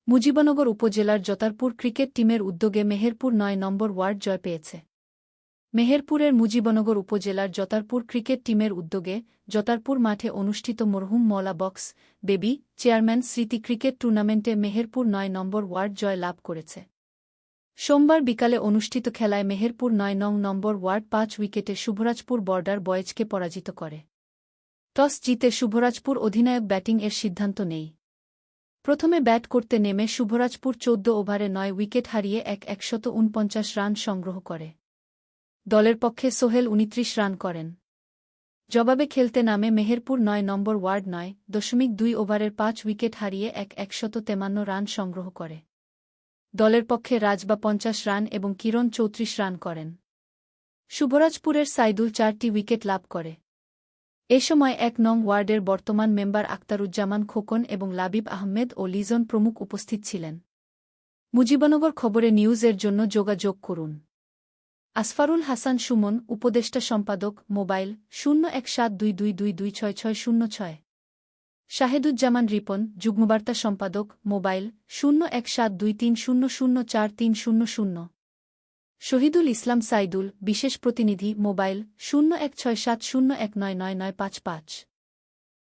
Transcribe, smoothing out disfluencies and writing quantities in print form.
মুজিবনগর উপজেলার জতারপুর ক্রিকেট টিমের উদ্যোগে মেহেরপুর ৯ নম্বর ওয়ার্ড জয় পেয়েছে। মেহেরপুরের মুজিবনগর উপজেলার জতারপুর ক্রিকেট টিমের উদ্যোগে জতারপুর মাঠে অনুষ্ঠিত মরহুম মওলা বক্স বেবি চেয়ারম্যান স্মৃতি ক্রিকেট টুর্নামেন্টে মেহেরপুর ৯ নম্বর ওয়ার্ড জয় লাভ করেছে। সোমবার বিকালে অনুষ্ঠিত খেলায় মেহেরপুর ৯ নম্বর ওয়ার্ড ৫ উইকেটে শুভরাজপুর বর্ডার বয়েজকে পরাজিত করে। টস জিতে শুভরাজপুর অধিনায়ক ব্যাটিং-এর সিদ্ধান্ত নেয়। প্রথমে ব্যাট করতে নেমে শুভরাজপুর ১৪ ওভারে ৯ উইকেট হারিয়ে ১৪৯ রান সংগ্রহ করে। দলের পক্ষে সোহেল ২৯ রান করেন। জবাবে খেলতে নামে মেহেরপুর ৯ নম্বর ওয়ার্ড ৯.২ ওভারের ৫ উইকেট হারিয়ে ১৫৩ রান সংগ্রহ করে। দলের পক্ষে রাজবা ৫০ রান এবং কিরণ ৩৪ রান করেন। শুভরাজপুরের সাইদুল ৪টি উইকেট লাভ করে। এ সময় ১ নং ওয়ার্ডের বর্তমান মেম্বার আক্তারুজ্জামান খোকন এবং লাবিব আহমেদ ও লিজন প্রমুখ উপস্থিত ছিলেন। মুজিবনগর খবরে নিউজ-এর জন্য যোগাযোগ করুন। আসফারুল হাসান সুমন, উপদেষ্টা সম্পাদক, মোবাইল 017222266606। শাহেদুজ্জামান রিপন, যুগ্মবার্তা সম্পাদক, মোবাইল 017230043000। শহীদুল ইসলাম সাইদুল, বিশেষ প্রতিনিধি, মোবাইল 016701999955।